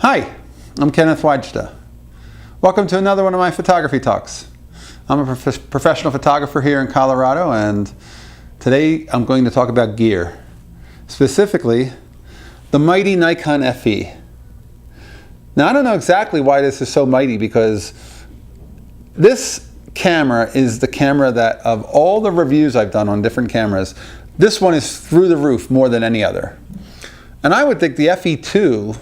Hi, I'm Kenneth Wajda. Welcome to another one of my photography talks. I'm a professional photographer here in Colorado, and today I'm going to talk about gear. Specifically, the mighty Nikon FE. Now I don't know exactly why this is so mighty, because this camera is the camera that, of all the reviews I've done on different cameras, this one is through the roof more than any other. And I would think the FE2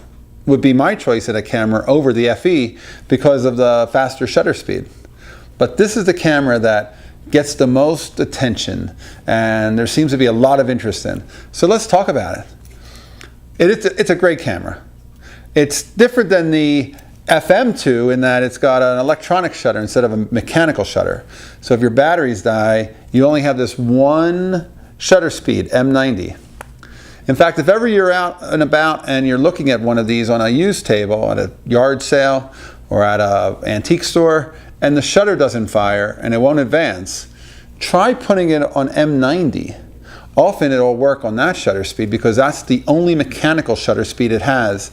would be my choice at a camera over the FE because of the faster shutter speed. But this is the camera that gets the most attention, and there seems to be a lot of interest in. So let's talk about it. It's a great camera. It's different than the FM2 in that it's got an electronic shutter instead of a mechanical shutter. So if your batteries die, you only have this one shutter speed, M90. In fact, if ever you're out and about and you're looking at one of these on a used table at a yard sale or at an antique store and the shutter doesn't fire and it won't advance, try putting it on M90. Often it'll work on that shutter speed because that's the only mechanical shutter speed it has.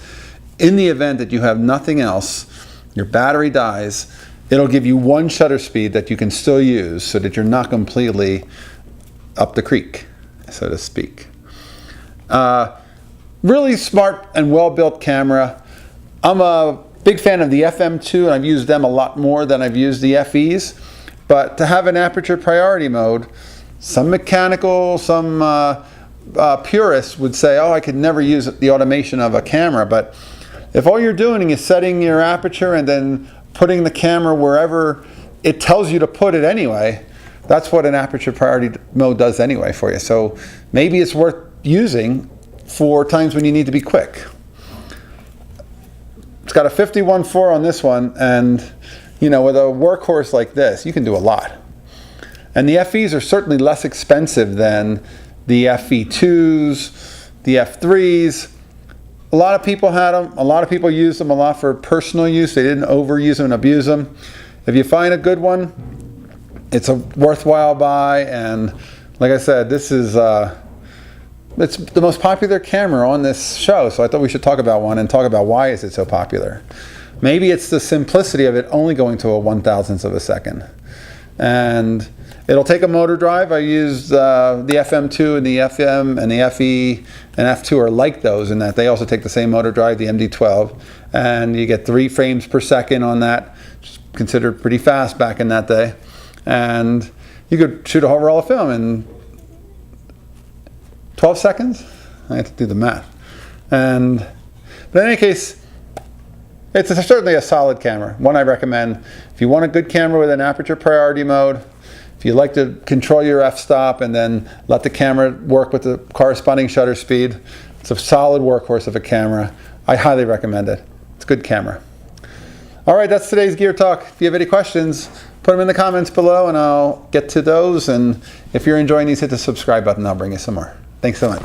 In the event that you have nothing else, your battery dies, it'll give you one shutter speed that you can still use so that you're not completely up the creek, so to speak. Really smart and well-built camera. I'm a big fan of the FM2, and I've used them a lot more than I've used the FEs. But to have an aperture priority mode, some mechanical, some purists would say, oh, I could never use the automation of a camera. But if all you're doing is setting your aperture and then putting the camera wherever it tells you to put it anyway, that's what an aperture priority mode does anyway for you. So maybe it's worth using for times when you need to be quick. It's got a 51.4 on this one, and you know, with a workhorse like this, you can do a lot. And the FEs are certainly less expensive than the FE2s, the F3s. A lot of people had them. A lot of people used them a lot for personal use. They didn't overuse them and abuse them. If you find a good one, it's a worthwhile buy. And like I said, this is it's the most popular camera on this show, so I thought we should talk about one and talk about why is it so popular. Maybe it's the simplicity of it only going to a 1/1000th of a second. And it'll take a motor drive. I used the FM2 and the FM and the FE and F2 are like those in that they also take the same motor drive, the MD12, and you get 3 frames per second on that, which is considered pretty fast back in that day. And you could shoot a whole roll of film in 12 seconds? I have to do the math. But in any case, it's certainly a solid camera, one I recommend. If you want a good camera with an aperture priority mode, if you like to control your f-stop and then let the camera work with the corresponding shutter speed, it's a solid workhorse of a camera. I highly recommend it. It's a good camera. All right, that's today's Gear Talk. If you have any questions, put them in the comments below and I'll get to those. And if you're enjoying these, hit the subscribe button. I'll bring you some more. Thanks so much.